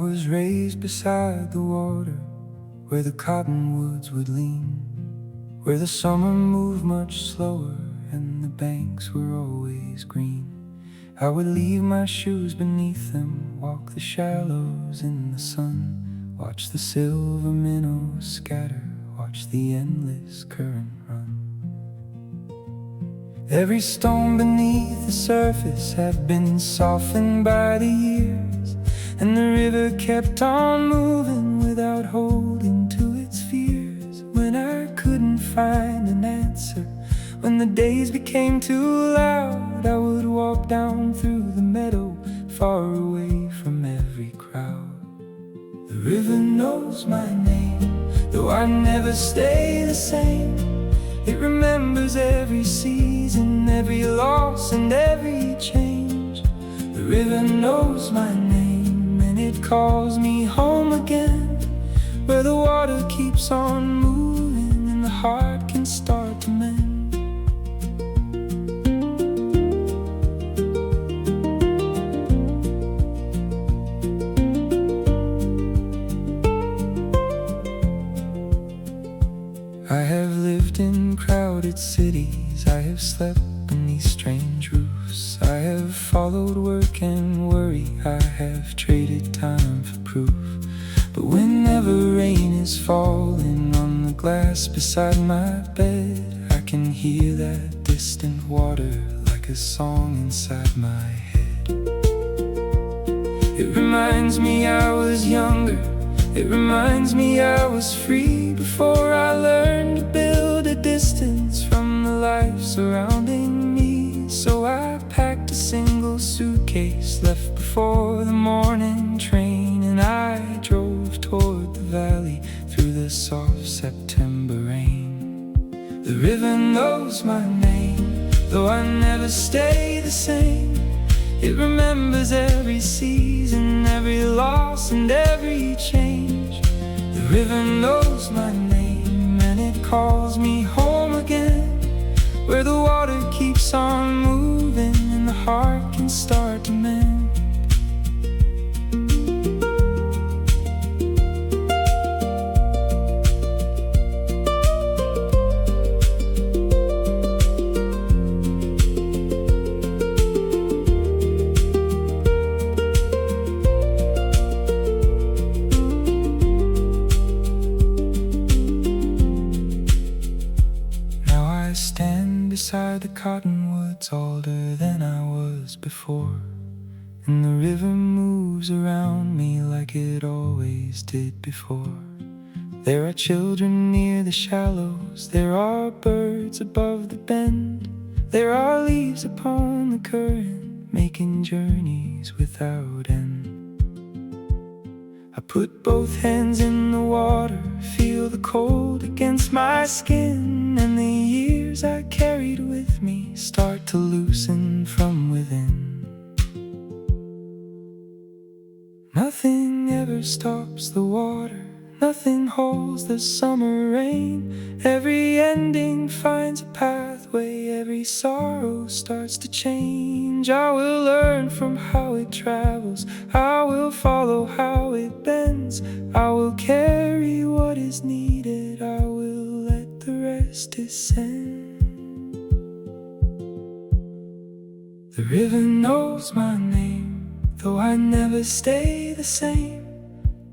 was raised beside the water, where the cottonwoods would lean, where the summer moved much slower and the banks were always green. I would leave my shoes beneath them, walk the shallows in the sun, watch the silver minnows scatter, watch the endless current run. Every stone beneath the surface had been softened by the years, and the river kept on moving without holding to its fears. When I couldn't find an answer, when the days became too loud, I would walk down through the meadow, far away from every crowd. The river knows my name, though I never stay the same. It remembers every season, every loss and every change. The river knows my name, and it calls me home again, where the water keeps on moving and the heart can start to mend. I have lived in crowded cities, I have slept beneath strange roofs, I have followed work and worry, I have traded time for proof. But whenever rain is falling on the glass beside my bed, I can hear that distant water like a song inside my head. It reminds me I was younger, it reminds me I was free before I learned to build a distance from the life surrounding me. So I packed a single suitcase, left before the morning train, and I drove toward the valley through the soft September rain. The river knows my name, though I never stay the same. It remembers every season, every loss and every change. The river knows my name, and it calls me home again, where the water keeps on moving and the heart can start to mend. I stand beside the cottonwoods older than I was before, and the river moves around me like it always did before. There are children near the shallows, there are birds above the bend, there are leaves upon the current, making journeys without end. I put both hands in the water, feel the cold against my skin, and the years I carried with me start to loosen from within. Nothing ever stops the water, nothing holds the summer rain. Every ending finds a pathway, every sorrow starts to change. I will learn from how it travels, I will follow how it bends, I will carry what is needed, I will let the rest descend. The river knows my name, though I never stay the same.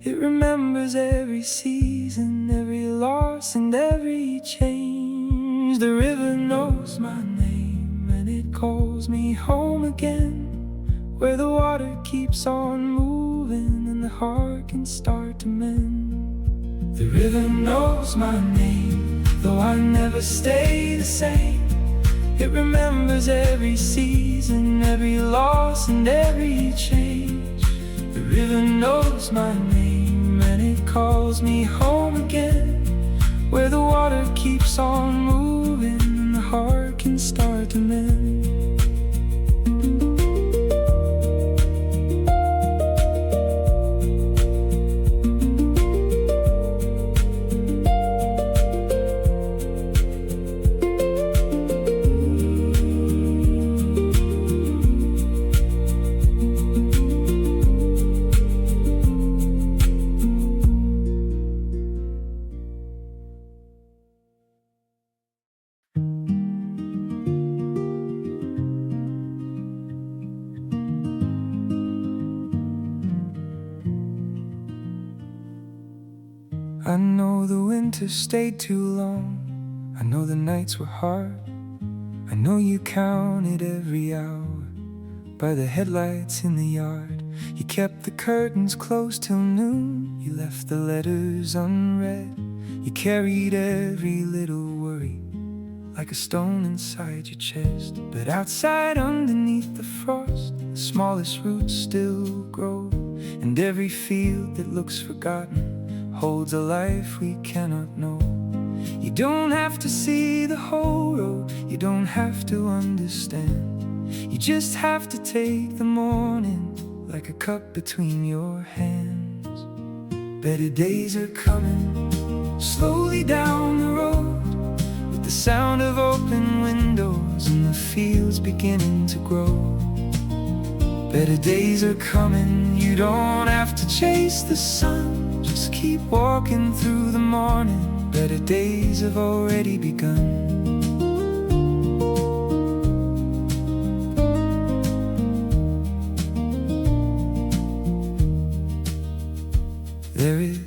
It remembers every season, every loss and every change. The river knows my name, and it calls me home again, where the water keeps on moving and the heart can start to mend. The river knows my name, though I never stay the same. It remembers every season, every loss and every change. The river knows my name, and it calls me home again, where the water keeps on moving and the heart can start to mend. winter stayed too long. I know the nights were hard. I know you counted every hour by the headlights in the yard. You kept the curtains closed till noon. You left the letters unread. You carried every little worry like a stone inside your chest. But outside underneath the frost, the smallest roots still grow, and every field that looks forgotten holds a life we cannot know. You don't have to see the whole road, you don't have to understand. You just have to take the morning like a cup between your hands. Better days are coming, slowly down the road, with the sound of open windows and the fields beginning to grow. Better days are coming, you don't have to chase the sun, just keep walking through the morning. Better days have already begun. There is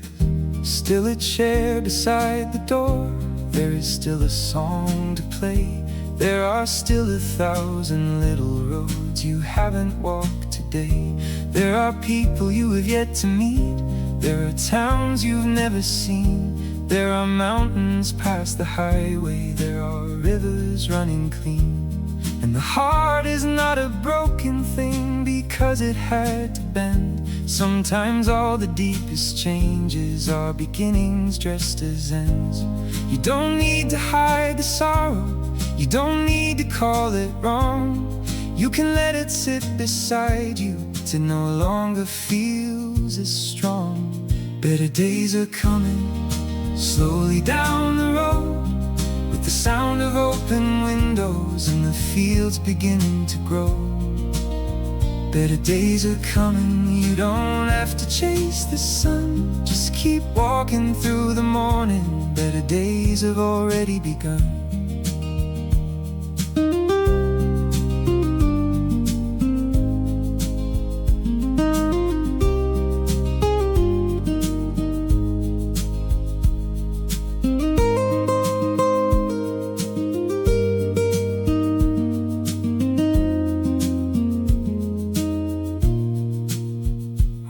still a chair beside the door. There is still a song to play. There are still 1,000 little roads you haven't walked today. There are people you have yet to meet. There are towns you've never seen. There are mountains past the highway. There are rivers running clean. And the heart is not a broken thing because it had to bend. Sometimes all the deepest changes are beginnings dressed as ends. You don't need to hide the sorrow, you don't need to call it wrong. You can let it sit beside you till no longer feels as strong. Better days are coming, slowly down the road, with the sound of open windows and the fields beginning to grow. Better days are coming, you don't have to chase the sun, just keep walking through the morning. Better days have already begun.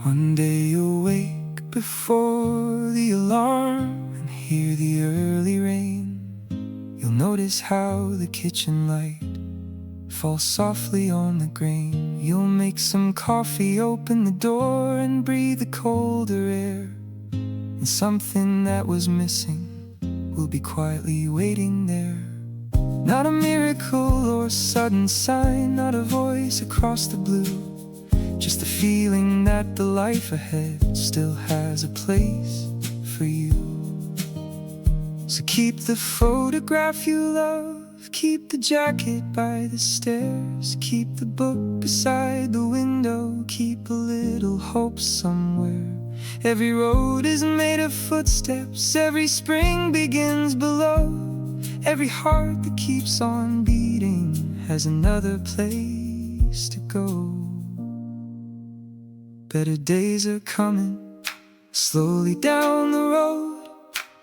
One day you'll wake before the alarm and hear the early rain. You'll notice how the kitchen light falls softly on the grain. You'll make some coffee, open the door and breathe the colder air. And something that was missing will be quietly waiting there. Not a miracle or sudden sign, not a voice across the blue, just the feeling that the life ahead still has a place for you. So keep the photograph you love, keep the jacket by the stairs, keep the book beside the window, keep a little hope somewhere. Every road is made of footsteps, every spring begins below. Every heart that keeps on beating has another place to go. Better days are coming, slowly down the road,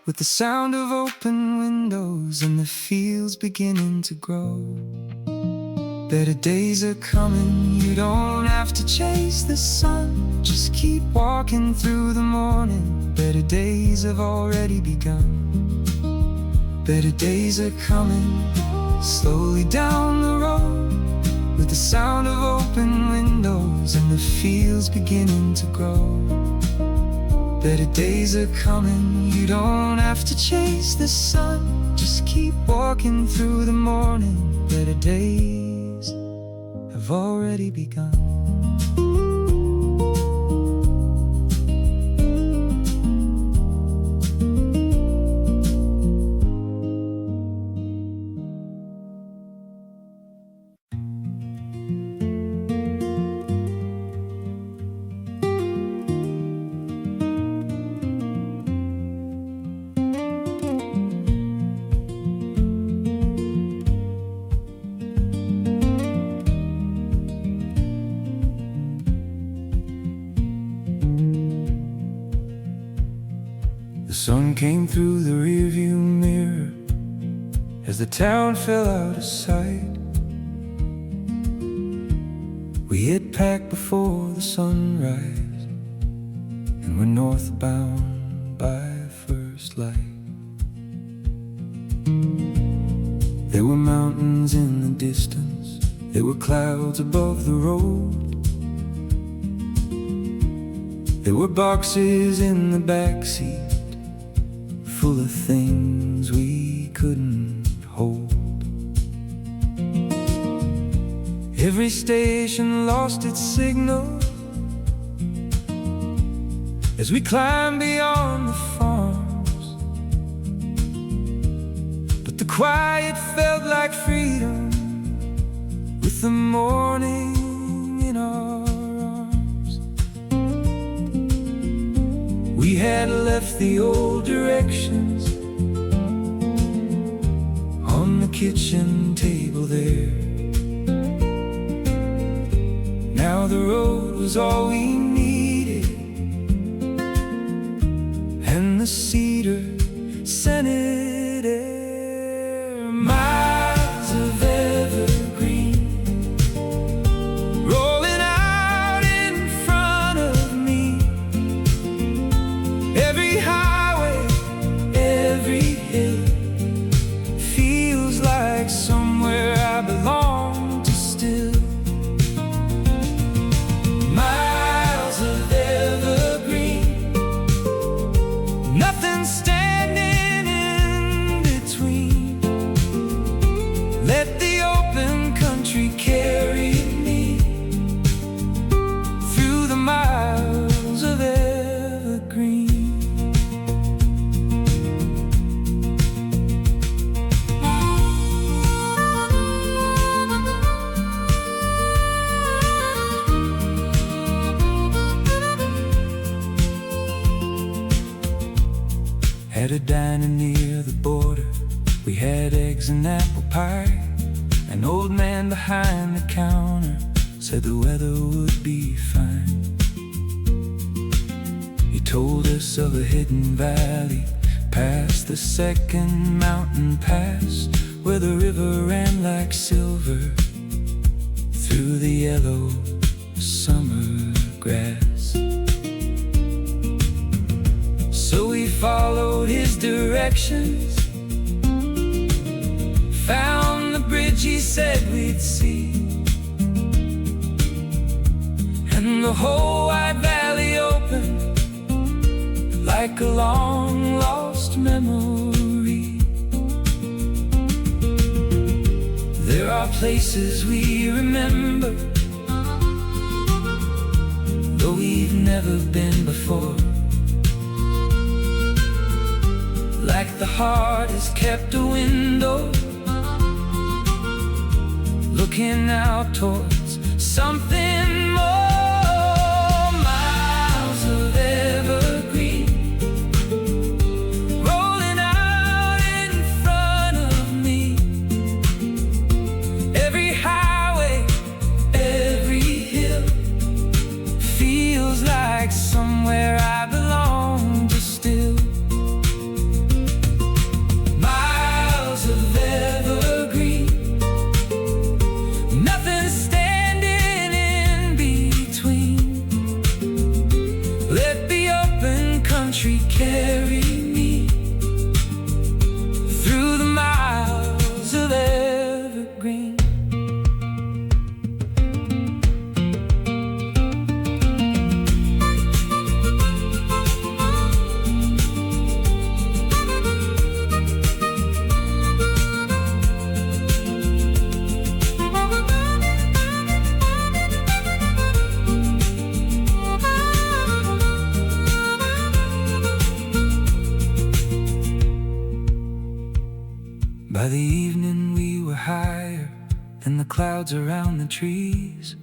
with the sound of open windows and the fields beginning to grow. Better days are coming, you don't have to chase the sun, just keep walking through the morning. Better days have already begun. Better days are coming, slowly down the road, with the sound of open windows and the fields beginning to grow. Better days are coming, you don't have to chase the sun, just keep walking through the morning. Better days have already begun. sun came through the rearview mirror as the town fell out of sight. We had packed before the sunrise, and we're northbound by first light. There were mountains in the distance, there were clouds above the road. There were boxes in the backseat, full of things we couldn't hold. Every station lost its signal as we climbed beyond the farms, but the quiet felt like freedom with the morning in our arms. We had left the old directions on the kitchen table there. Now the road was all we needed, and the cedar scented air. Miles of evergreen rolling out in front of me. Every highway, every hill feels like somewhere I belong to still. Miles of evergreen, nothing standing in between. Let the open country carry me through the miles of evergreen. At a diner near the border, we had eggs and apple pie. An old man behind the counter said the weather would be fine. He told us of a hidden valley past the second mountain pass, where the river ran like silver through the yellow summer grass. So we followed his directions, found the bridge he said we'd see, and the whole wide valley opened like a long lost memory. There are places we remember, though we've never been before. Like the heart has kept a window, looking out towards something more. Miles of evergreen rolling out in front of me. Every highway, every hill feels like somewhere I belong to still. Carry me through the miles of evergreen. By the evening we were higher than the clouds around the trees,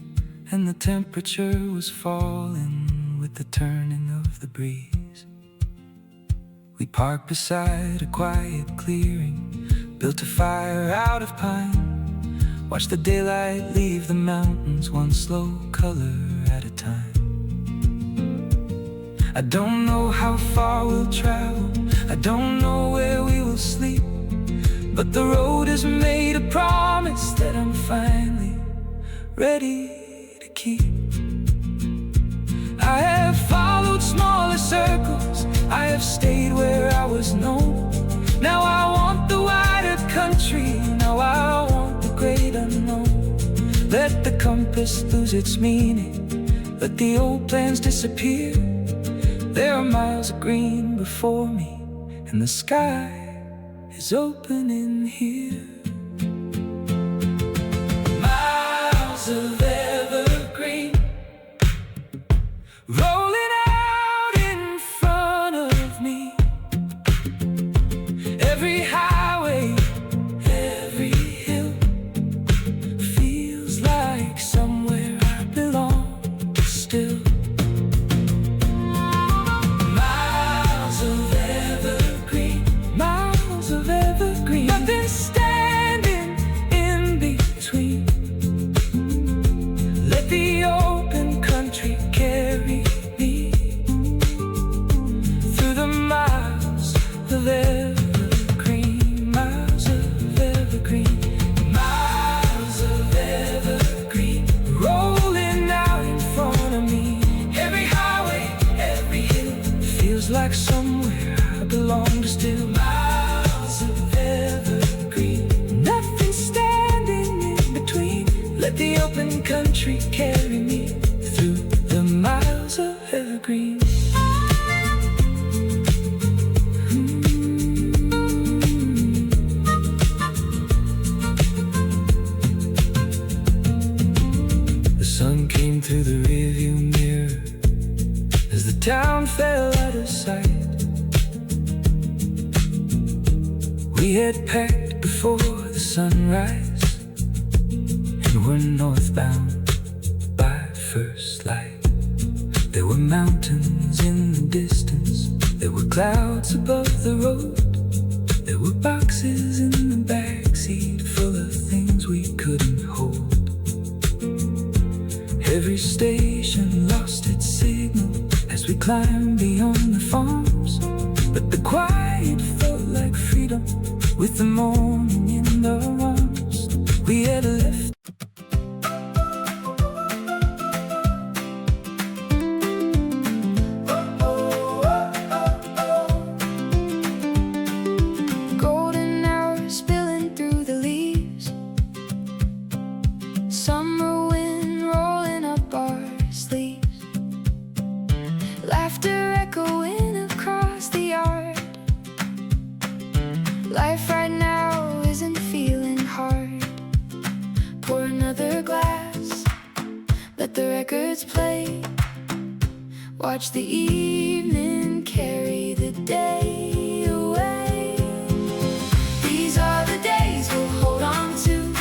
and the temperature was falling with the turning of the breeze. We parked beside a quiet clearing, built a fire out of pine, watched the daylight leave the mountains one slow color at a time. I don't know how far we'll travel, I don't know where we will sleep, but the road has made a promise that I'm finally ready to keep. I have followed smaller circles, I have stayed where I was known. Now I want the wider country, now I want the great unknown. Let the compass lose its meaning, let the old plans disappear. There are miles of green before me, and the sky is open in here. Miles of evergreen rolling out in front of me. Every highway, every hill feels like somewhere I belong still. Miles of evergreen, miles of evergreen, nothing standing in between. Let the open country carry me through the miles of evergreen, miles of evergreen, miles of evergreen rolling out in front of me. Every highway, every hill feels like somewhere I belong to still. Miles of evergreen, nothing standing in between. Let the open country carry me through the miles of evergreen. The sun came through the rearview mirror as the town fell out of sight. We had packed before the sunrise, and we're northbound by first light. There were mountains in the distance, there were clouds above the road, there were boxes in the backseat full of things we couldn't hold. Every station lost its signal as we climbed beyond the farms, but the quiet felt like freedom with the morning in our arms. We had left golden hours spilling through the leaves, summer wind rolling up our sleeves, laughter echoing across the yard. Life right now isn't feeling hard. Pour another glass, let the records play. Watch the evening carry the day away. These are the days we'll hold on to.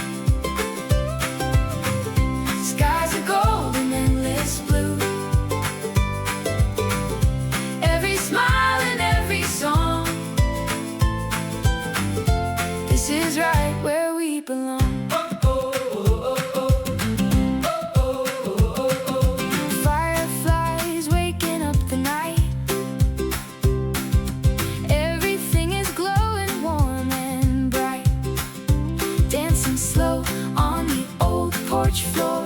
Skies are gold and endless blue. Every smile and every song, this is right where we belong. Fireflies waking up the night. Everything is glowing warm and bright, dancing slow on the old porch floor.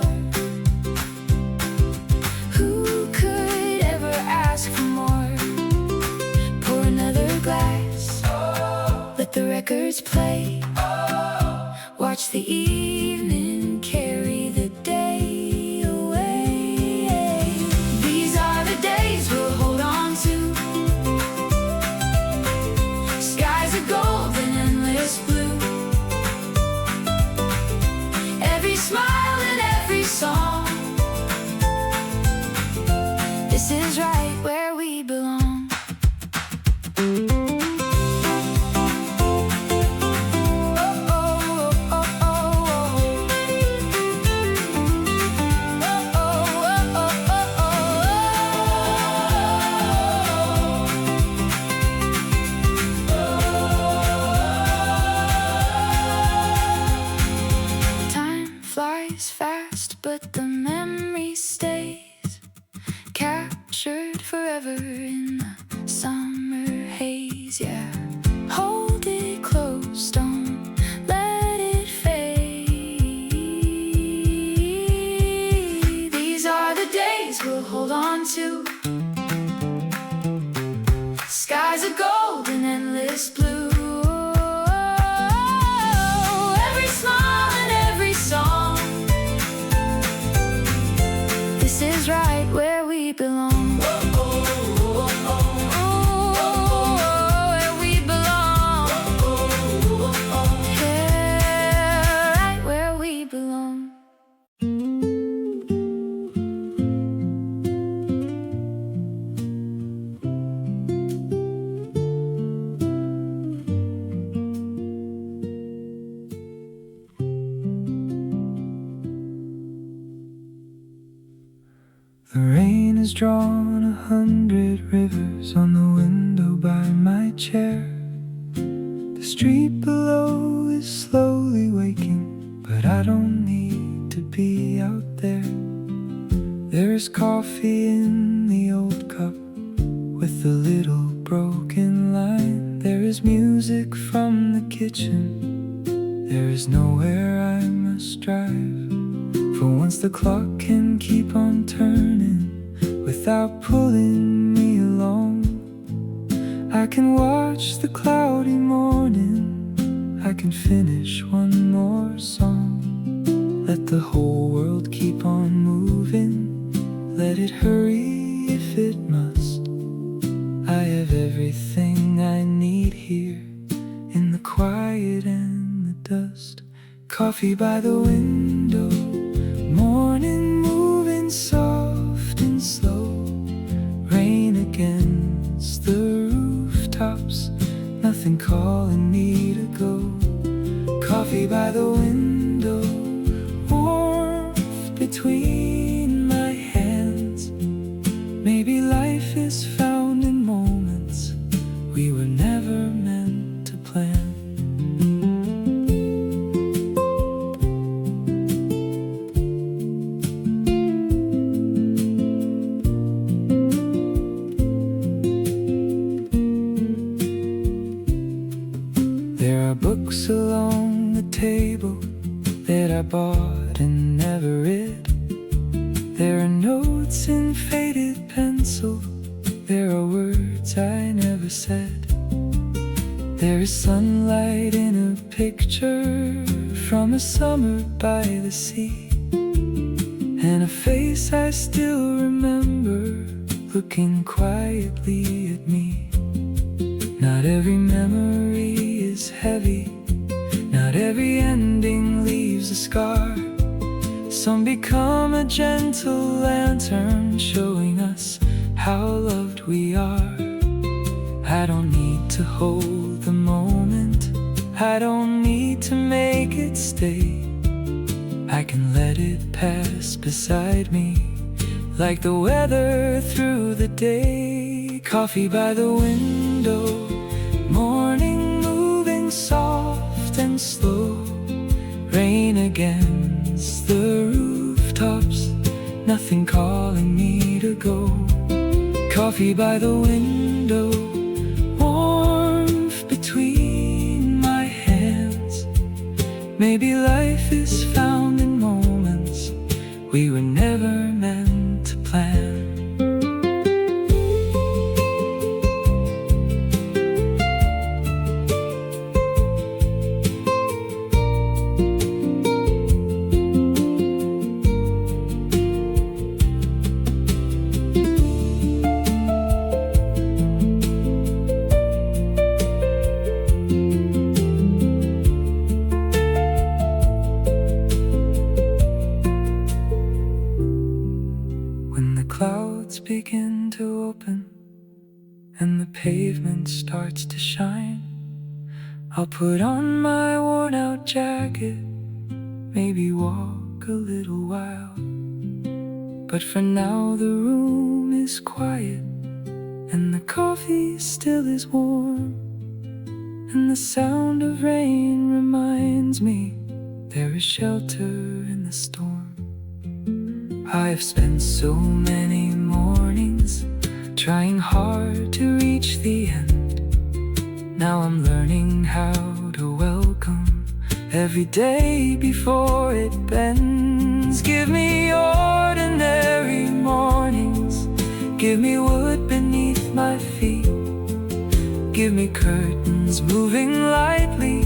Who could ever ask for more? Pour another glass, let the records play. Watch the evening carry the day away. These are the days we'll hold on to. Skies are gold and endless blue. Every smile and every song, this is right where we belong. Flies fast, but the memory stays captured forever in the summer haze. breeze, yeah. Hold it close, don't let it fade. These are the days we'll hold on to. Skies are gold and endless blue. Every smile and every song. This is right where we belong. Where we belong. Yeah, right where we belong. The rain has drawn 100 rivers on the window by my chair. The street below is slowly waking, but I don't need to be out there. There is coffee in the old cup with a little broken line. There is music from the kitchen. There is nowhere I must drive. For once the clock can keep on turning without pulling me along. I can watch the cloudy morning, I can finish one more song. Let the whole world keep on moving, let it hurry if it must. I have everything I need here in the quiet and the dust. Coffee by the window, morning moving soft and slow. Rain against the rooftops, nothing calling me to go. Coffee by the window, warmth between my hands. Maybe life is found in moments we were never meant to plan. There are books along the table that I bought and never read. There are notes in faded pencil. There are words I never said. There is sunlight in a picture from a summer by the sea, and a face I still remember looking quietly at me. Not every memory is heavy, not every ending leaves a scar. Some become a gentle lantern showing us how loved we are. I don't need to hold the moment, I don't need to make it stay. I can let it pass beside me, like the weather through the day. Coffee by the window, morning moving soft and slow. Rain against the rooftops, nothing calling me to go. Coffee by the window, warmth between my hands. Maybe life is found in moments we were never meant to plan. Clouds begin to open and the pavement starts to shine, I'll put on my worn out jacket, maybe walk a little while. But for now the room is quiet and the coffee still is warm, and the sound of rain reminds me there is shelter in the storm. I've spent so many mornings trying hard to reach the end, Now I'm learning how to welcome every day before it bends. Give me ordinary mornings, give me wood beneath my feet, give me curtains moving lightly,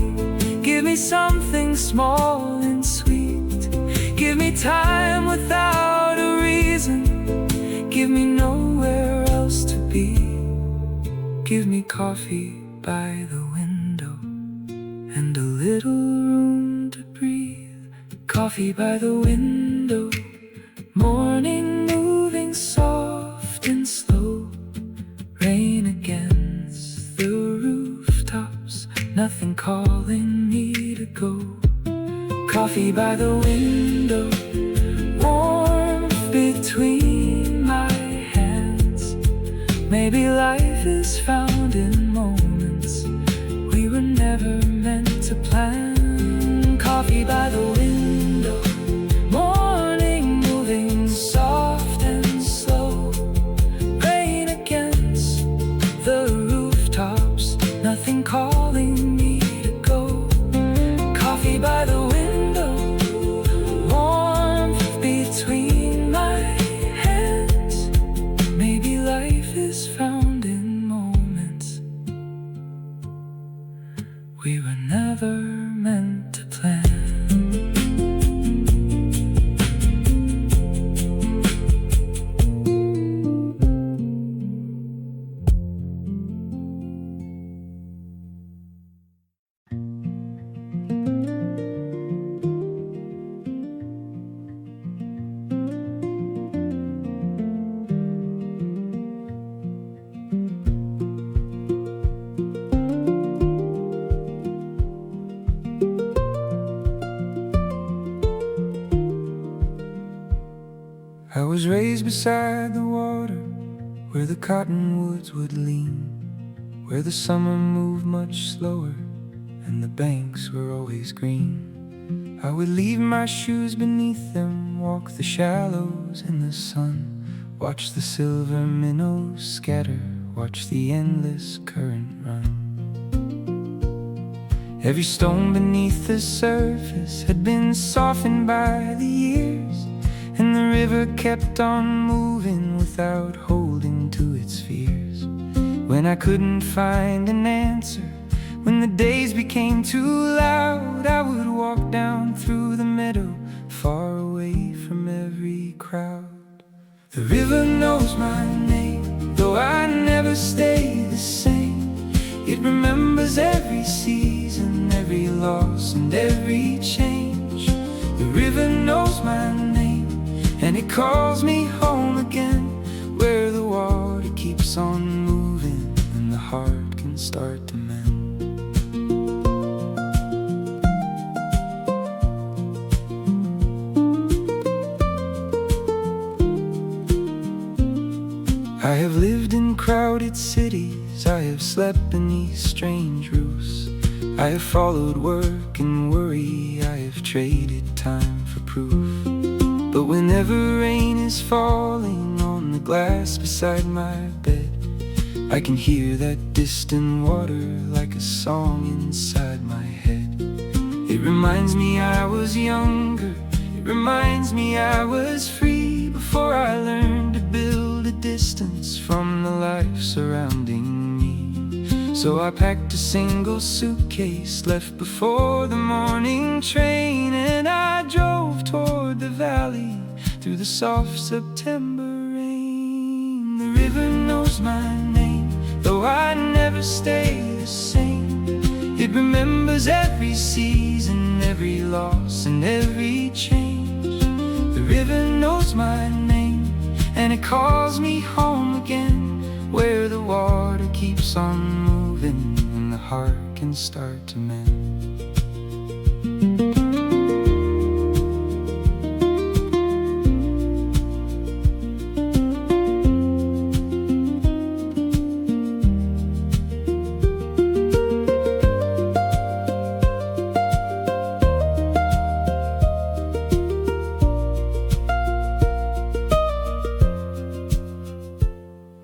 give me something small and sweet. Give me time without a reason, give me nowhere else to be. Give me coffee by the window and a little room to breathe. Coffee by the window, morning moving soft and slow. Rain against the rooftops, nothing calling me to go. Coffee by the window, warmth between my hands. Maybe life is found in moments we were never meant to plan. Coffee by the window, morning moving soft and slow. Rain against the rooftops, nothing calling me to go. Coffee by the window, warmth between my hands. Maybe life is found in moments we were never meant to plan. I was raised beside the water, where the cottonwoods would lean, where the summer moved much slower and the banks were always green. I would leave my shoes beneath them, walk the shallows in the sun, watch the silver minnows scatter, watch the endless current run. Every stone beneath the surface had been softened by the years, and the river kept on moving without holding to its fears. When I couldn't find an answer, when the days became too loud, I would walk down through the meadow, far away from every crowd. The river knows my name, though I never stay the same. It remembers every season, every loss and every change. The river knows my name, and it calls me home again, where the water keeps on moving and the heart can start to mend. I have lived in crowded cities, I have slept beneath strange roofs, I have followed work and worry, I have traded time for proof. But whenever rain is falling on the glass beside my bed, I can hear that distant water like a song inside my head. It reminds me I was younger, it reminds me I was free, before I learned to build a distance from the life surrounding me. So I packed a single suitcase, left before the morning train, and I drove toward the valley through the soft September rain. The river knows my name, though I never stay the same. It remembers every season, every loss and every change. The river knows my name, and it calls me home again, where the water keeps on moving and the heart can start to mend.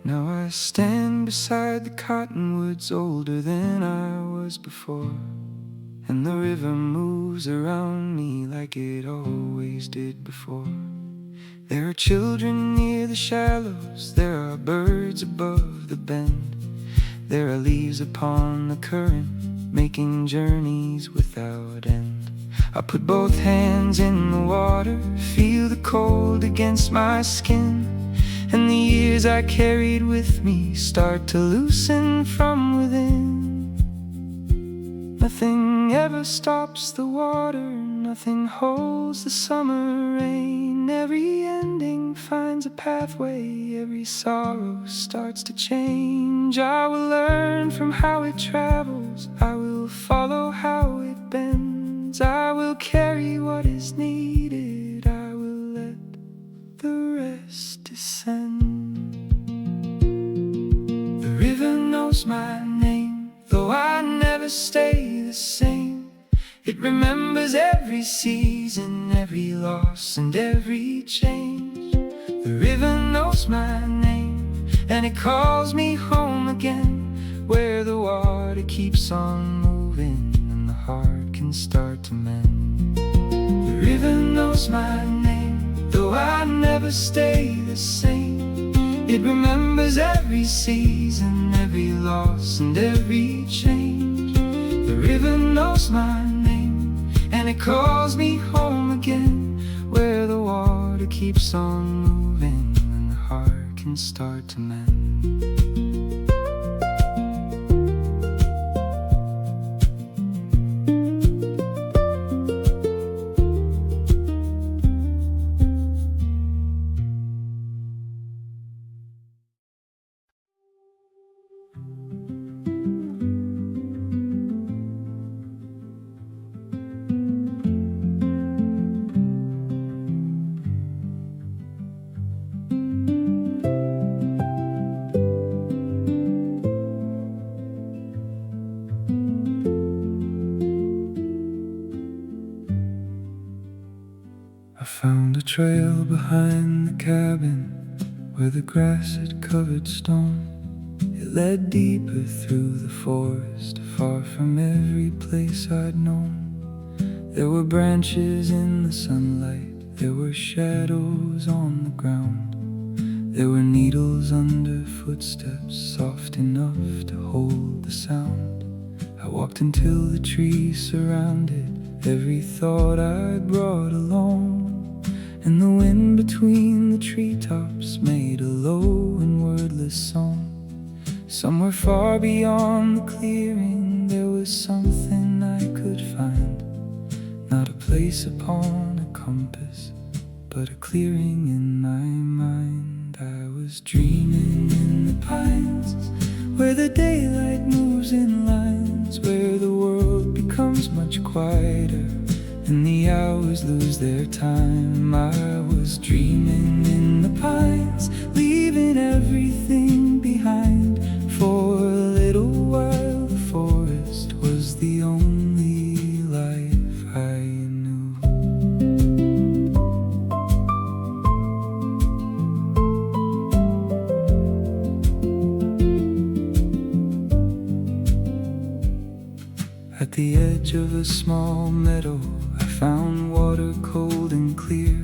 Now I stand beside the cottonwoods, older than I was before. And the river moves around me like it always did before. There are children near the shallows, there are birds above the bend. There are leaves upon the current, making journeys without end. I put both hands in the water, feel the cold against my skin. And the years I carried with me start to loosen from within. Nothing ever stops the water, nothing holds the summer rain. Every ending finds a pathway, every sorrow starts to change. I will learn from how it travels, I will follow how it bends. I will carry what is needed, I will let the rest descend. The river knows my name, though I never stay the same. It remembers every season, every loss and every change. The river knows my name, and it calls me home again, where the water keeps on moving and the heart can start to mend. The river knows my name, though I never stay the same. It remembers every season, every loss and every change. The river knows my name, and it calls me home again, where the water keeps on moving and the heart can start to mend. I found a trail behind the cabin where the grass had covered stone. It led deeper through the forest, far from every place I'd known. There were branches in the sunlight, there were shadows on the ground. There were needles under footsteps, soft enough to hold the sound. I walked until the trees surrounded every thought I'd brought along. And the wind between the treetops made a low and wordless song. Somewhere far beyond the clearing there was something I could find. Not a place upon a compass, but a clearing in my mind. I was dreaming in the pines, where the daylight moves in lines, where the world becomes much quieter and the hours lose their time. I was dreaming in the pines, leaving everything behind. For a little while the forest was the only life I knew. At the edge of a small meadow I found water cold and clear.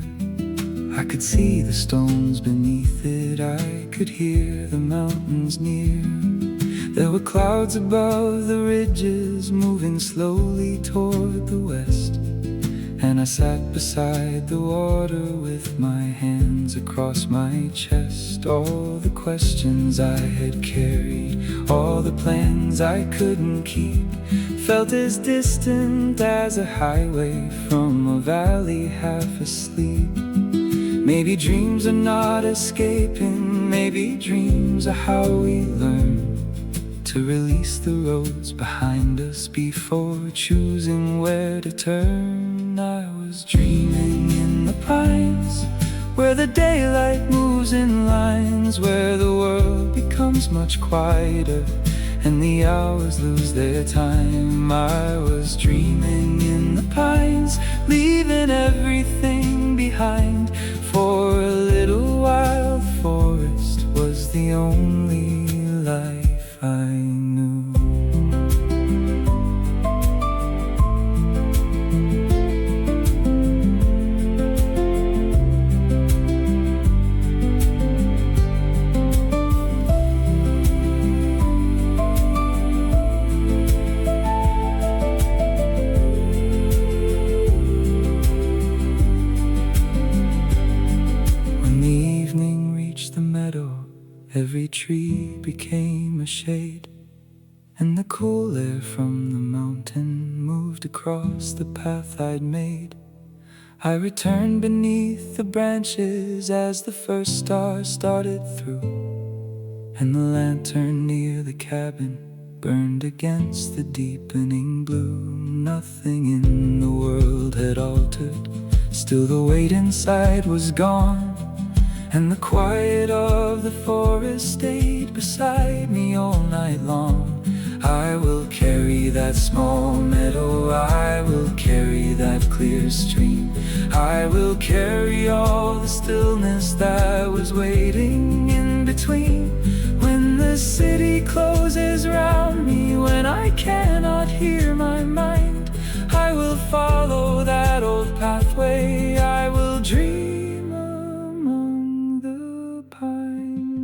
I could see the stones beneath it, I could hear the mountains near. There were clouds above the ridges, moving slowly toward the west. And I sat beside the water with my hands across my chest. All the questions I had carried, all the plans I couldn't keep, felt as distant as a highway from a valley half asleep. Maybe dreams are not escaping, maybe dreams are how we learn to release the roads behind us before choosing where to turn. I was dreaming in the pines, where the daylight moves in lines, where the world becomes much quieter and the hours lose their time. I was dreaming in the pines, leaving everything behind. For a little while the forest was the only light Every tree became a shade, and the cool air from the mountain moved across the path I'd made. I returned beneath the branches as the first star started through, and the lantern near the cabin burned against the deepening blue. Nothing in the world had altered, still the weight inside was gone, and the quiet of the forest stayed beside me all night long. I will carry that small meadow, I will carry that clear stream, I will carry all the stillness that was waiting in between. When the city closes round me, when I cannot hear my mind, I will follow that old pathway, I will dream among the pines.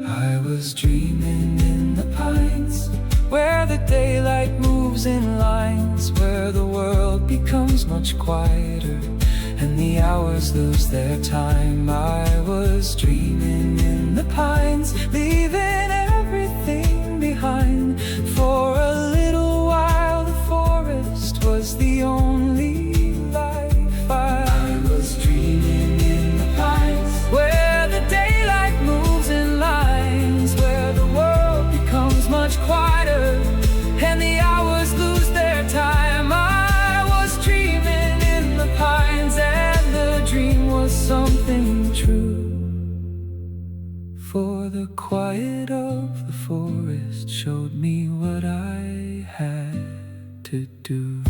I was dreaming in the pines, where the daylight moves in lines, where the world becomes much quieter and the hours lose their time. I was dreaming in the pines, leaving everything behind. For a little while the forest was the only life. I was dreaming in the pines, where the daylight moves in lines, where the world becomes much quieter and the hours lose their time. I was dreaming in the pines, and the dream was something true. For the quiet of the forest showed me what I had to do.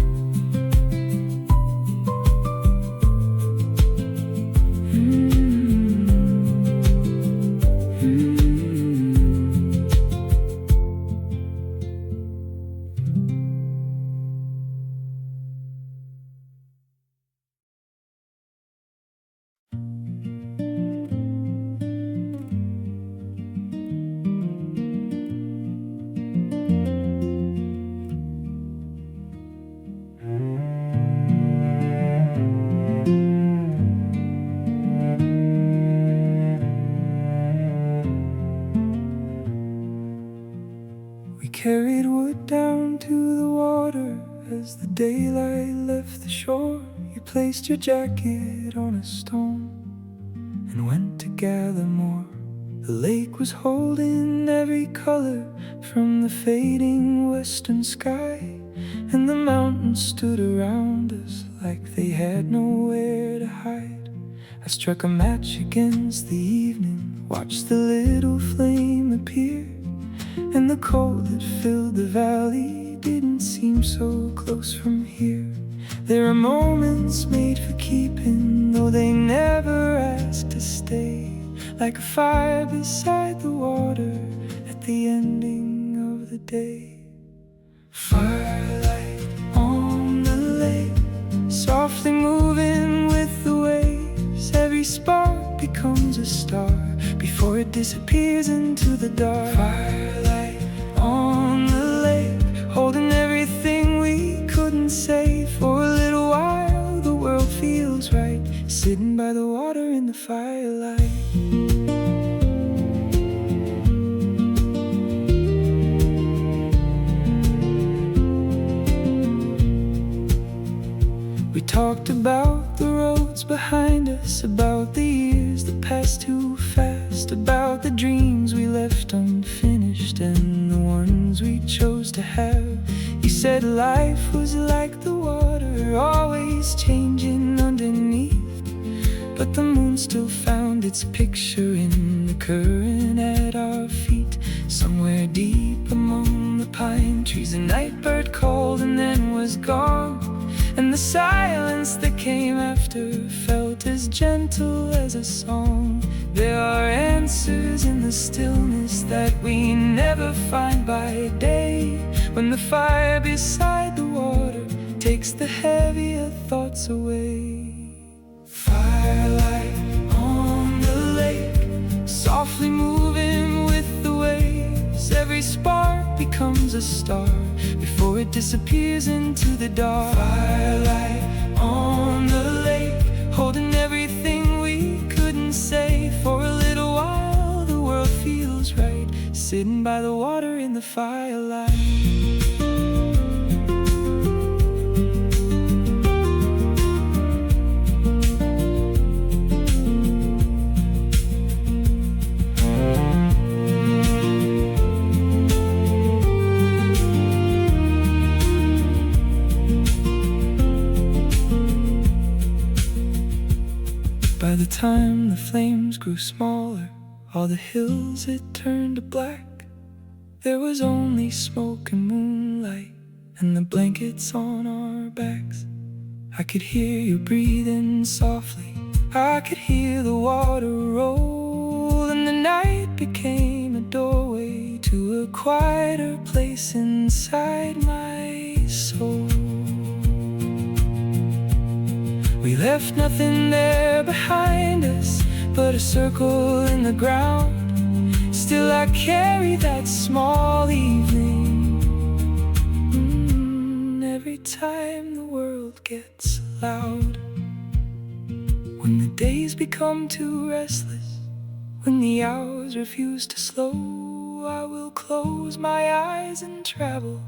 Carried wood down to the water as the daylight left the shore. You placed your jacket on a stone and went to gather more. The lake was holding every color from the fading western sky, and the mountains stood around us like they had nowhere to hide. I struck a match against the evening, watched the little flame appear, and the cold that filled the valley didn't seem so close from here. There are moments made for keeping, though they never ask to stay, like a fire beside the water at the ending of the day. Firelight on the lake, softly moving with the waves. Every spark becomes a star before it disappears into the dark. Firelight on the lake, holding everything we couldn't say. For a little while the world feels right, sitting by the water in the firelight. We talked about the roads behind us, about the years that passed too fast, about the dreams we left unfinished and the ones we chose to have. You said life was like the water, always changing underneath, but the moon still found its picture in the current at our feet. Somewhere deep among the pine trees, a night bird called and then was gone, and the silence that came after felt as gentle as a song. There are answers in the stillness that we never find by day, when the fire beside the water takes the heavier thoughts away. Firelight on the lake, softly moving with the waves. Every spark becomes a star before it disappears into the dark. Firelight on the lake, holding everything we the time the flames grew smaller, all the hills it turned to black. There was only smoke and moonlight and the blankets on our backs. I could hear you breathing softly, I could hear the water roll, and the night became a doorway to a quieter place inside my soul. We left nothing there behind us but a circle in the ground. Still I carry that small evening, every time the world gets loud. When the days become too restless, when the hours refuse to slow, I will close my eyes and travel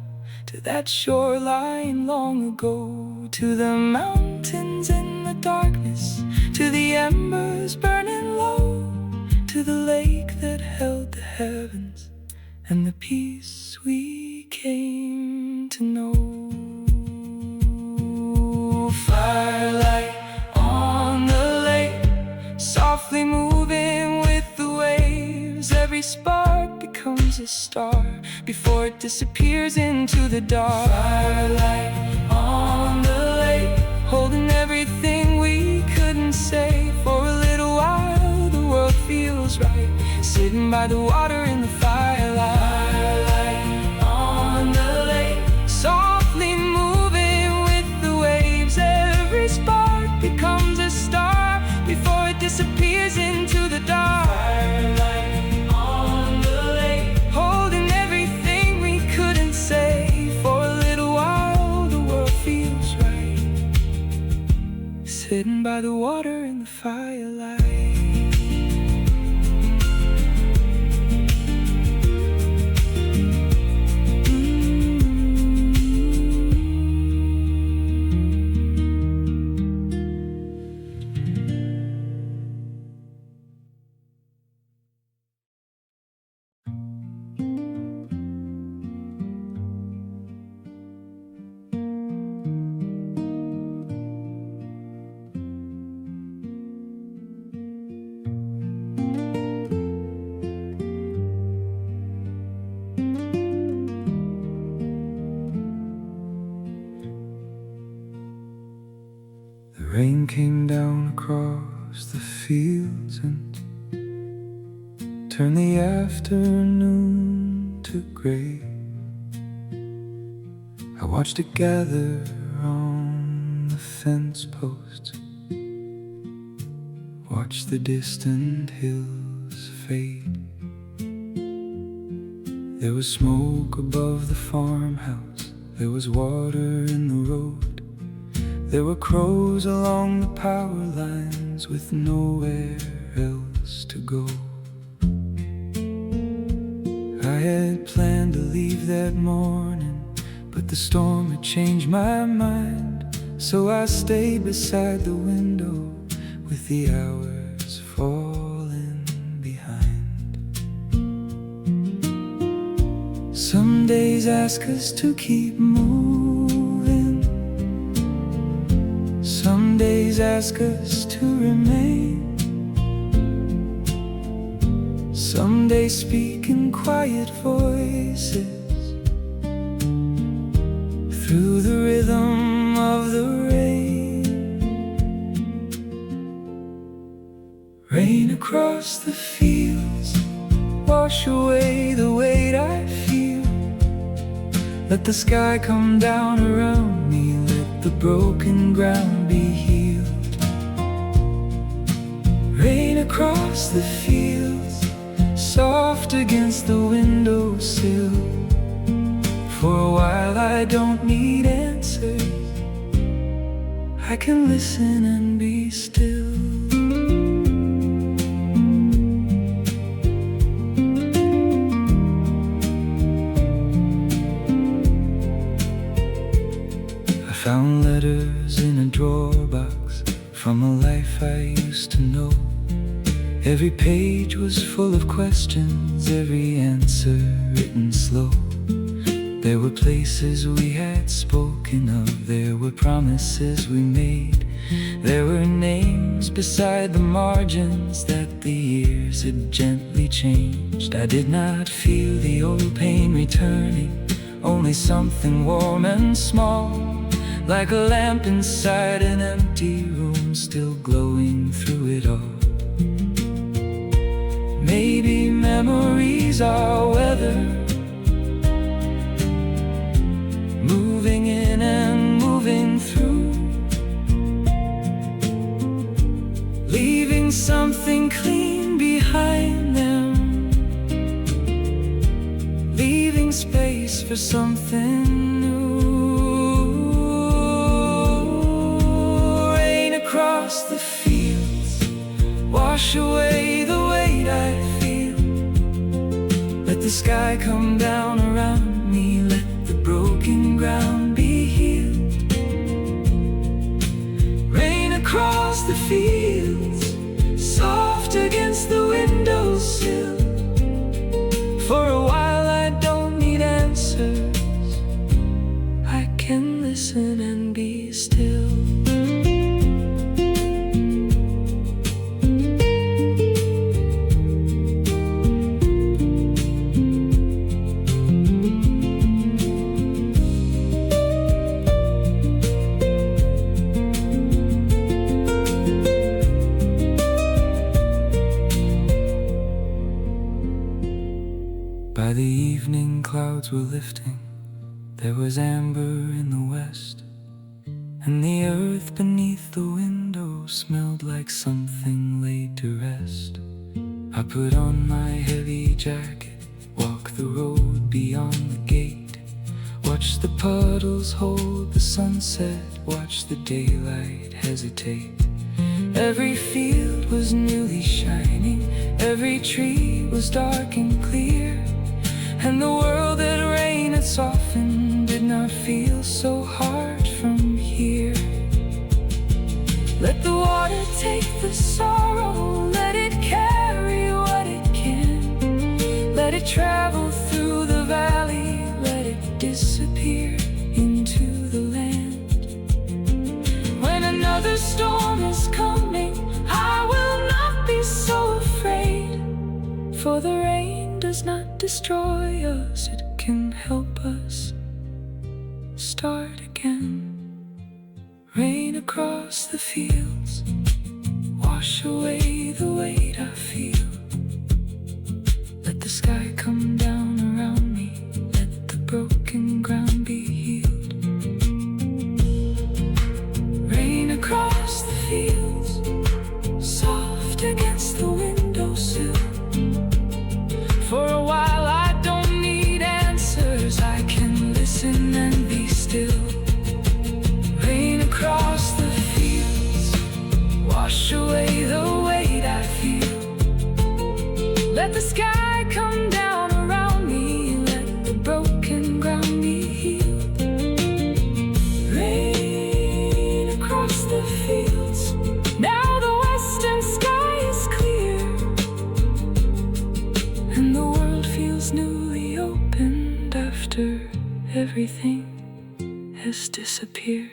to that shoreline long ago, to the mountains in the darkness, to the embers burning low, to the lake that held the heavens and the peace we came to know. Firelight on the lake, softly moving with the waves. Every spark becomes a star before it disappears into the dark. Firelight on the lake, holding everything we couldn't say. For a little while the world feels right, sitting by the water in the firelight. Firelight on the lake, softly moving with the waves. Every spark becomes a star before it disappears into the dark. Firelight on the lake, holding everything we couldn't say. For a little while the world feels right, sitting by the water in the firelight. The rain came down across the fields and turned the afternoon to gray. I watched it gather on the fence posts, watched the distant hills fade. There was smoke above the farmhouse, there was water in the road. There were crows along the power lines with nowhere else to go. I had planned to leave that morning, but the storm had changed my mind. So I stayed beside the window with the hours falling behind. Some days ask us to keep moving, some days ask us to remain. Some days speak in quiet voices through the rhythm of the rain. Rain across the fields, wash away the weight I feel. Let the sky come down around me, let the broken ground be healed. Rain across the fields, soft against the windowsill. For a while I don't need answers, I can listen and be still. I found letters in a drawer box from a life I used to know. Every page was full of questions, every answer written slow. There were places we had spoken of, there were promises we made. There were names beside the margins that the years had gently changed. I did not feel the old pain returning, only something warm and small, like a lamp inside an empty room, still glowing through it all. Maybe memories are weather, moving in and moving through, leaving something clean behind them, leaving space for something new. Rain across the fields, wash away the weight I feel. Let the sky come down around me, let the broken ground be healed. Rain across the fields, soft against the windowsill. For a while I don't need answers, I can listen and be still. By the evening clouds were lifting, there was amber in the west, and the earth beneath the window smelled like something laid to rest. I put on my heavy jacket, walked the road beyond the gate, watched the puddles hold the sunset, watched the daylight hesitate. Every field was newly shining, every tree was dark and clear, and the world that rain had softened did not feel so hard from here. Let the water take the sorrow, let it carry what it can. Let it travel through the valley, let it disappear into the land. When another storm is coming, I will not be so afraid, for the rain does not destroy us, it can help us start again. Rain across the fields, wash away the weight I feel. Let the sky come down around me, let the broken ground be healed. Rain across the fields, soft against the windowsill. For a while I don't need answers, I can listen and be still. Rain across the fields, wash away the weight I feel. Let the sky come down around me, let the broken ground be healed. Rain across the fields, now the western sky is clear, and the world feels newly opened after everything has disappeared.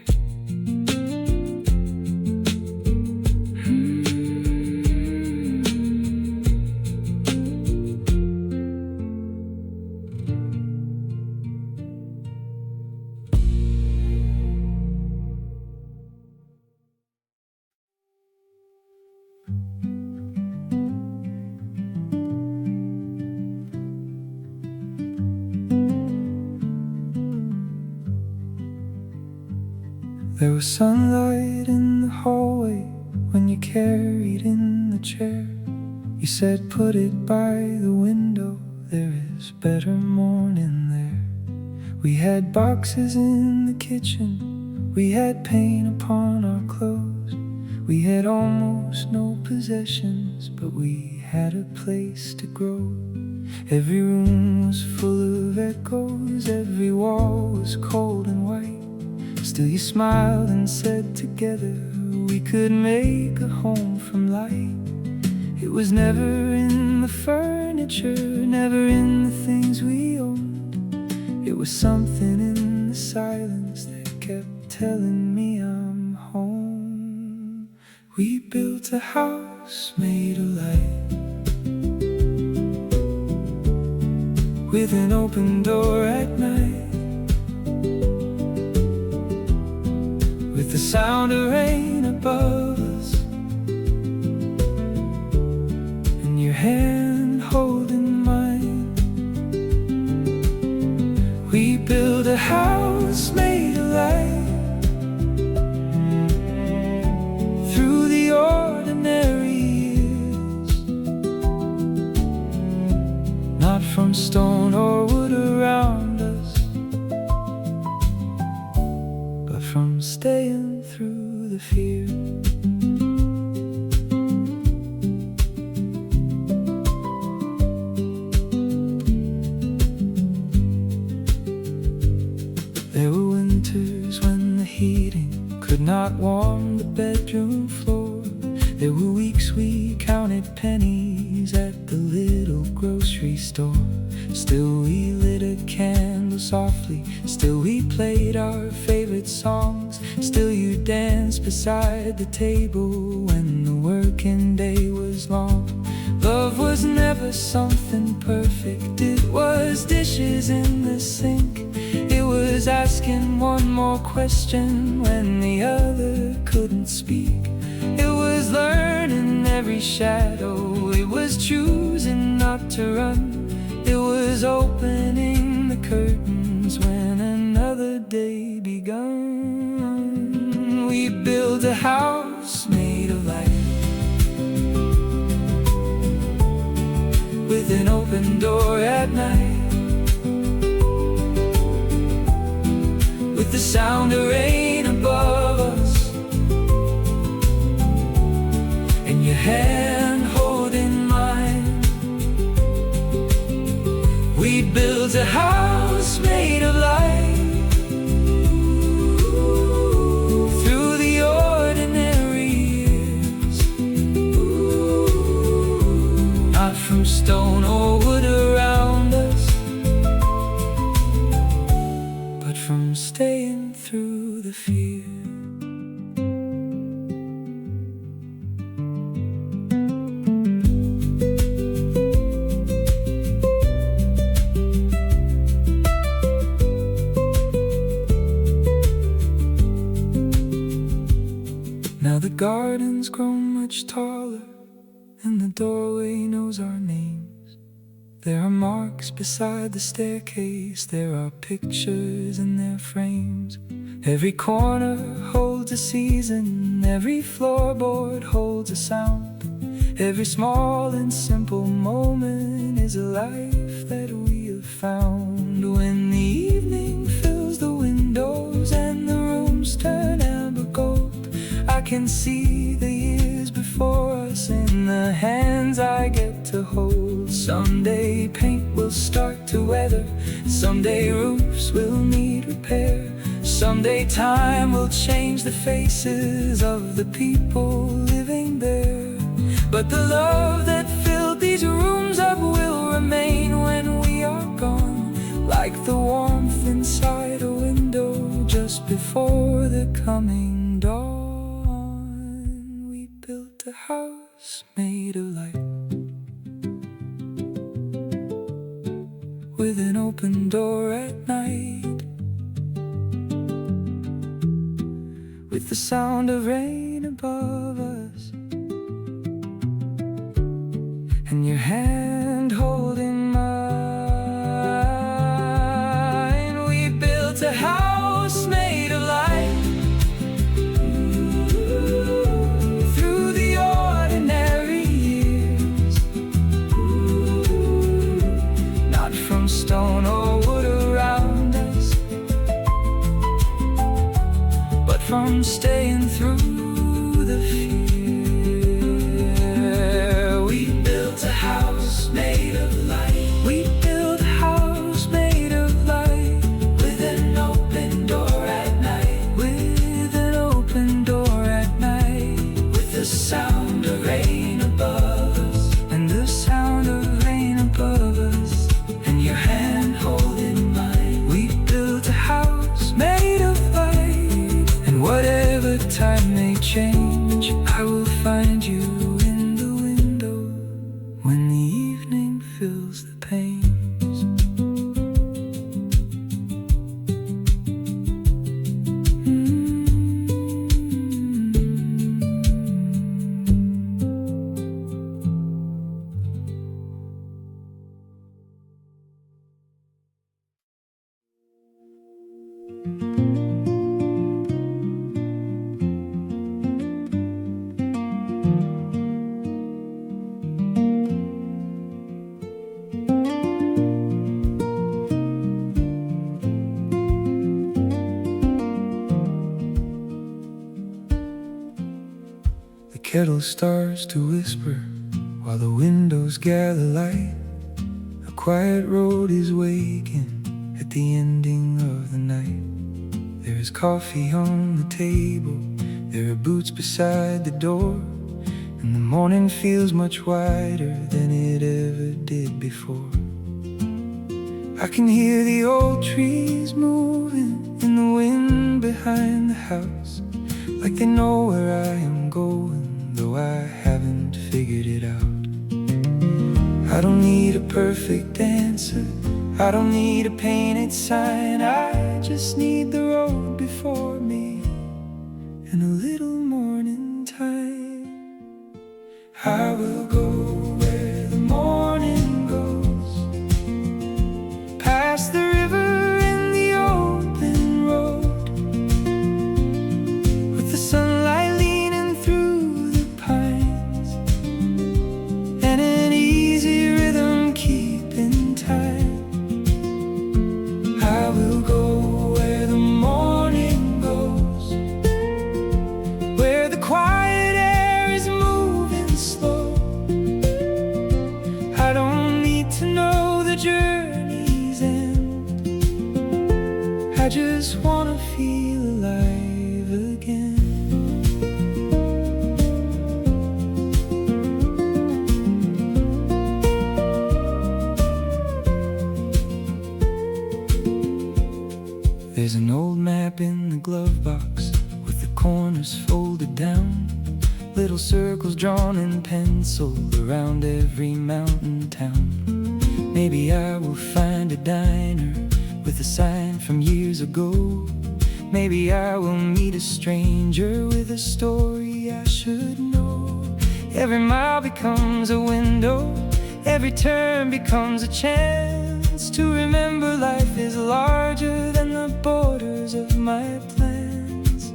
There was sunlight in the hallway when you carried in the chair. You said put it by the window, there is better morning there. We had boxes in the kitchen, we had paint upon our clothes. We had almost no possessions, but we had a place to grow. Every room was full of echoes, every wall was cold and white. Still you smiled and said together we could make a home from light. It was never in the furniture, never in the things we owned. It was something in the silence that kept telling me I'm home. We built a house made of light, with an open door at night, with the sound of rain above us, and your hand holding mine. We built a house made of light, through the ordinary years, not from stone or wood around us, but from staying through the fear. There were winters when the heating could not warm the bedroom floor. There were weeks we counted pennies at the little grocery store. Still we lit a candle softly, still we played our favorite songs. Still you danced beside the table when the working day was long. Love was never something perfect, it was dishes in the sink. It was asking one more question when the other couldn't speak. It was learning every shadow, it was choosing not to run. It was opening the curtains when another day begun. We built a house made of light, with an open door at night, with the sound of rain above us, and your hand holding mine. We built a house made of light, through the ordinary years, not from stone or wood around us, but from staying through the fear. Now the garden's grown much taller, and the doorway knows our names. There are marks beside the staircase, there are pictures in their frames. Every corner holds a season, every floorboard holds a sound. Every small and simple moment is a life that we have found. When the evening fills the windows and the rooms turn amber gold, I can see the years before us in the hands I get to hold. Someday paint will start to weather, someday roofs will need repair, someday time will change the faces of the people living there. But the love that filled these rooms up will remain when we are gone, like the warmth inside a window just before the coming dawn. We built a house made of light, with an open door at night, with the sound of rain above us, and your hand holding mine. We built a house made of light, through the ordinary years, not from stone or wood around us, but from staying through the fear. We built a house made of light, we built a house made of light, with an open door at night, with an open door at night, with the sound of rain above us, and the sound of rain above us, and your hand holding mine. We time may change, I will find you in the window when the evening fills the panes. The kettle starts to whisper while the windows gather light. A quiet road is waking at the ending of the night. There is coffee on the table, there are boots beside the door, and the morning feels much wider than it ever did before. I can hear the old trees moving in the wind behind the house, like they know where I am going, though I haven't figured it out. I don't need a perfect answer, I don't need a painted sign, I just need the road before me and a little morning time. I will go where the morning goes, past the river and the open road, with the sunlight leaning through the pines, and an easy rhythm keeping time. I will go where the morning goes, where the quiet air is moving slow. I don't need to know the journey's end, I just wanna feel alive again. There's an old map in the glove box with the corners folded down, little circles drawn in pencil around every mountain town. Maybe I will find a diner with a sign from years ago. Maybe I will meet a stranger with a story I should know. Every mile becomes a window, every turn becomes a chance to remember life is larger than the borders of my plans.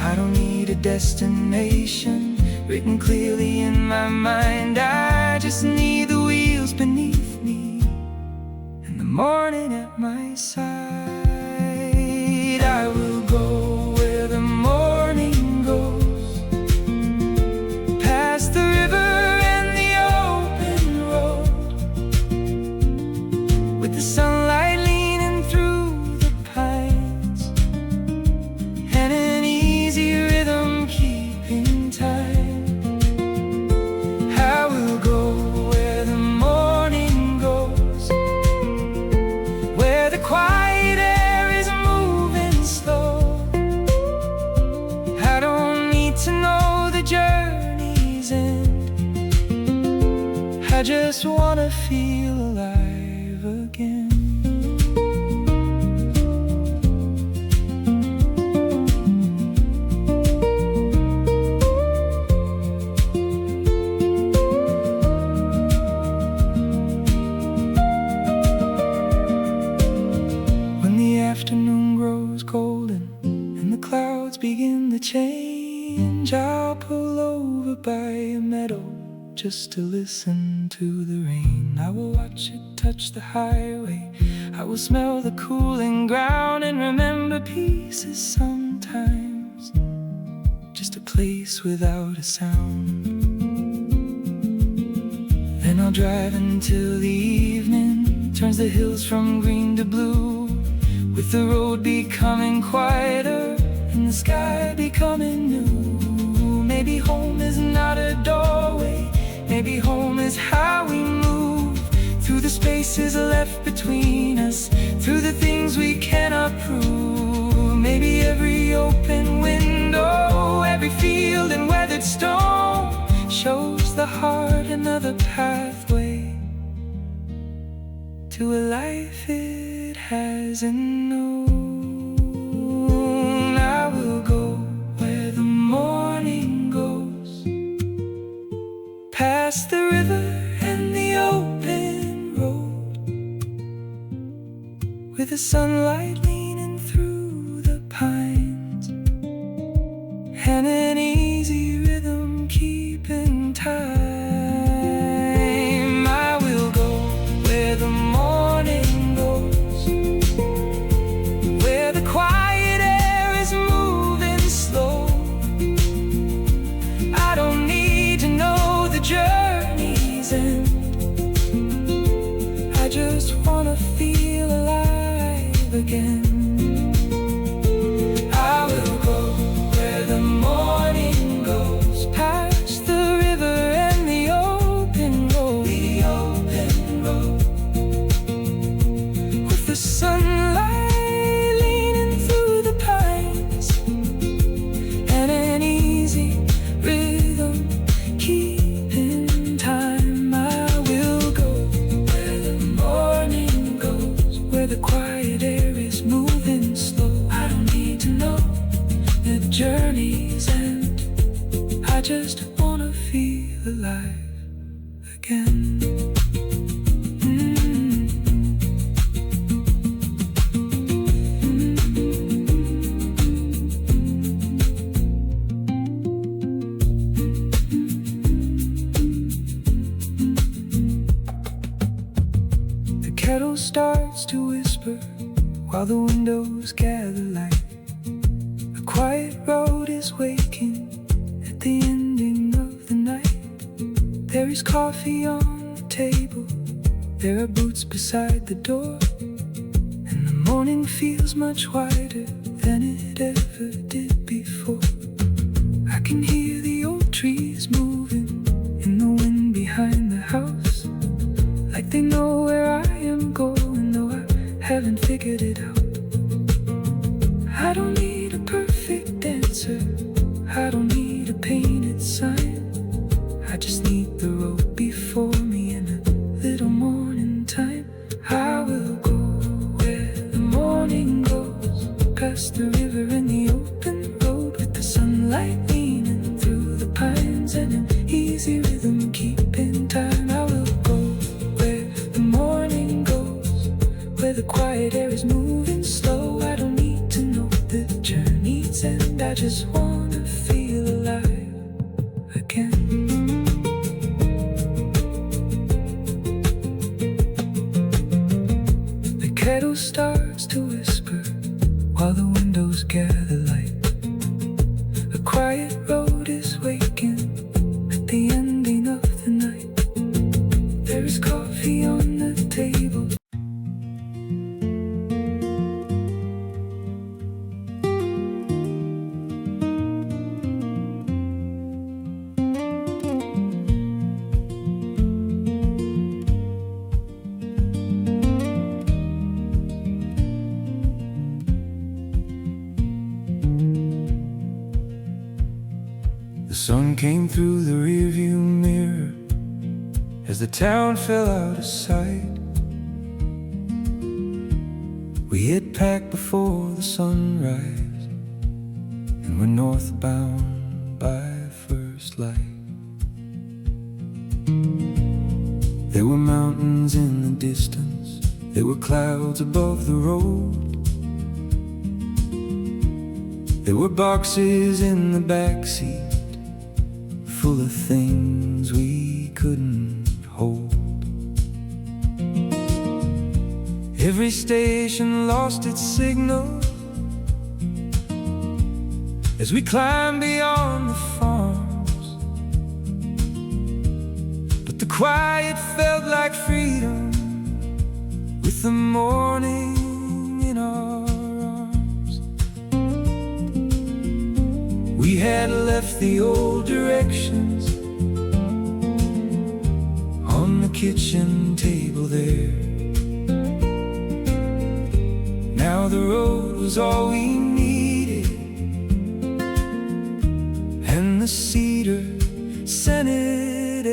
I don't need a destination written clearly in my mind, I just need the wheels beneath me and the morning at my side. I will go where the morning goes, past the river and the open road, with the sunlight leaning through the pines, and an easy rhythm keeping time. I will go where the morning goes, where the quiet air is moving slow. I don't need to know the journey's end, I just wanna feel alive again. When the afternoon grows golden and the clouds begin to change, I'll pull over by a meadow just to listen to the rain. I will watch it touch the highway, I will smell the cooling ground and remember peace is sometimes just a place without a sound. Then I'll drive until the evening turns the hills from green to blue, with the road becoming quieter and the sky becoming new. Maybe home is not a doorway, maybe home is how we move through the spaces left between us, through the things we cannot prove. Maybe every open the heart another pathway to a life it hasn't known. I will go where the morning goes, past the river and the open road, with the sunlight leaning through the pines, and an easy rhythm keeping time. I will go where the morning goes, where the quiet air is moving slow. I don't need to know the journey's end, I just wanna feel alive again. I will go where the morning goes, past the river and the open road, with the sunlight leaning through the pines, and an easy rhythm keeping time. I will go where the morning goes, where the quiet air is moving slow. I don't need to know the journey's end, I just wanna feel alive again. The kettle starts to whisper while the windows gather light. A quiet road is waking at the ending of the night. There is coffee on the table, there are boots beside the door, and the morning feels much wider than it ever did before. I can hear the old trees moving in the wind behind the house, like they know where I am going, though I haven't figured it out. I don't need a perfect answer, I don't need a painted sign, I just need the road before me and a little morning time. I will go where the morning goes, past the river and the open road, with the sunlight leaning through the pines, and an easy rhythm keeping time. I will go where the morning goes, where the quiet air is moving slow. I don't need to know the journey's end, I just wanna feel alive again. The kettle starts to whisper while the windows gather light. A quiet road is waking at the ending of the night. There is coffee on the table. The sun came through the rearview mirror as the town fell out of sight. We had packed before the sunrise, and we're northbound by first light. There were mountains in the distance, there were clouds above the road, there were boxes in the backseat full of things we couldn't hold. Every station lost its signal as we climbed beyond the farms, but the quiet felt like freedom with the morning in our arms. We had left the old directions on the kitchen table there. Now the road was all we needed, and the cedar scented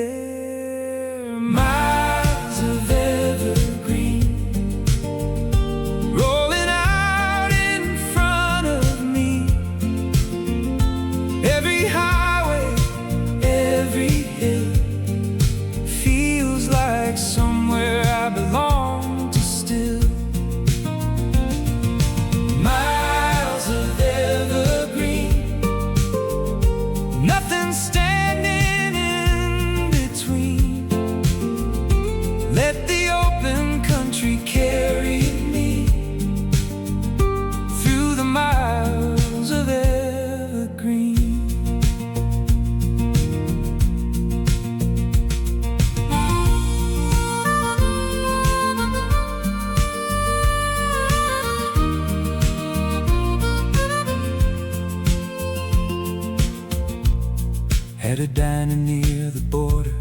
had a diner near the border.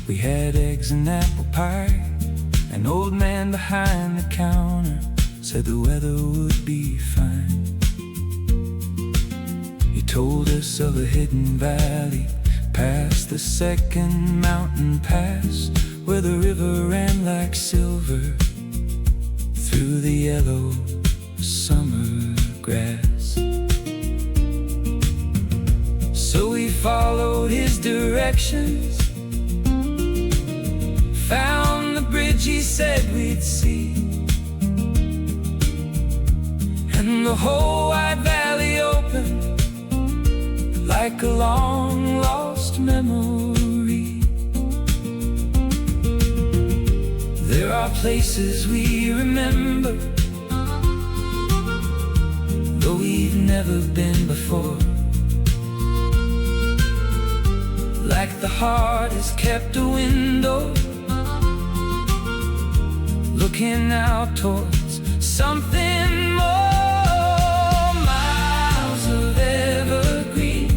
We had eggs and apple pie. An old man behind the counter said the weather would be fine. He told us of a hidden valley past the second mountain pass, where the river ran like silver through the yellow summer grass. So we followed his directions, found the bridge he said we'd see, and the whole wide valley opened like a long lost memory. There are places we remember, though we've never been before. Like the heart has kept a window, looking out towards something more. Miles of evergreen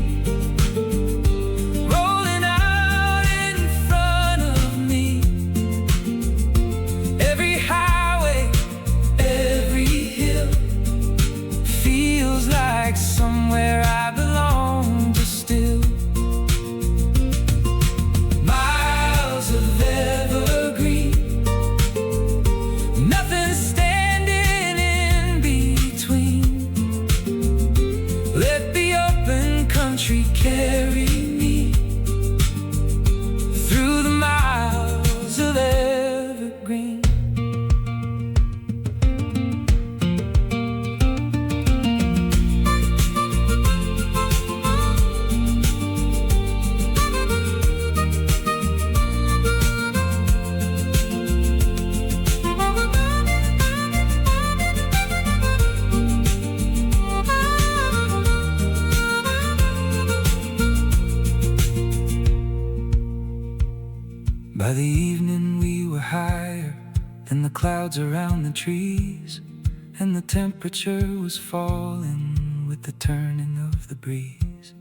rolling out in front of me. Every highway, every hill feels like somewhere I belong to still. Miles of evergreen, nothing standing in between. Let the open country carry me through the miles of evergreen. By the evening we were higher than the clouds around the trees, and the temperature was falling with the turning of the breeze.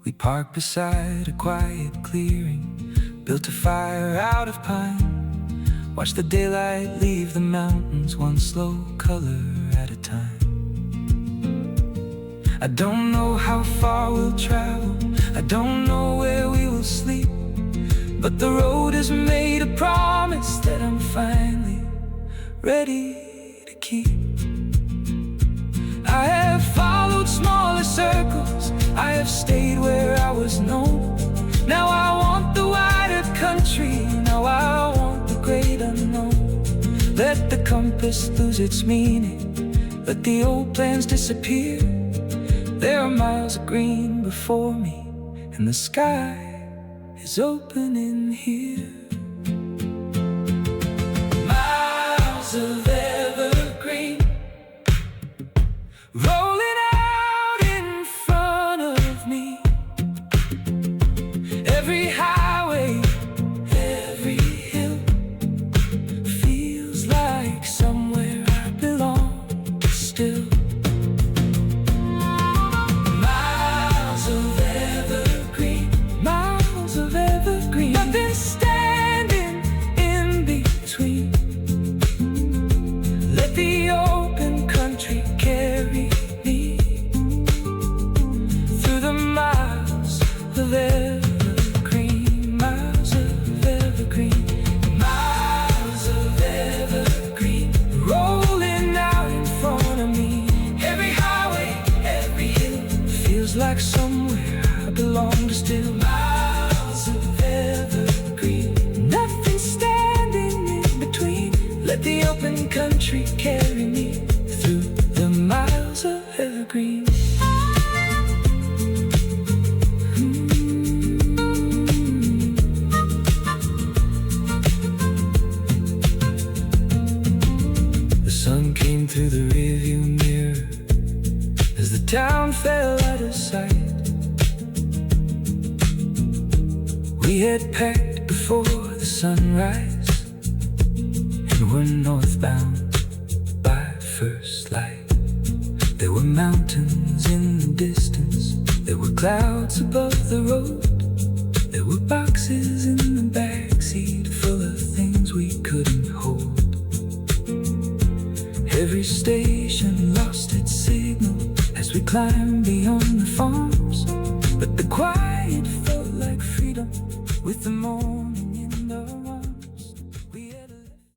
We parked beside a quiet clearing, built a fire out of pine, watched the daylight leave the mountains one slow color at a time. I don't know how far we'll travel, I don't know where we will sleep, but the road has made a promise that I'm finally ready to keep. I have followed smaller circles, I have stayed where I was known. Now I want the wider country, now I want the great unknown. Let the compass lose its meaning, let the old plans disappear. There are miles of green before me, and the sky is open in here. Miles of evergreen rolling out in front of me. Every highway, every hill feels like somewhere I belong still. Miles of evergreen, miles of evergreen, nothing standing in between. Let the open country carry me through the miles of evergreen, miles of evergreen, miles of evergreen rolling out in front of me. Every highway, every hill feels like somewhere I belong to still. Miles of evergreen, nothing standing in between. Let the open country carry me through the miles of evergreen. The sun came through the rearview mirror as the town fell out of sight. We had packed before the sunrise, and we're northbound by first light. There were mountains in the distance, There were clouds above the road. There were boxes in the backseat full of things we couldn't hold. Every station lost its signal as we climbed beyond the farms, but the quiet felt like freedom with the morning.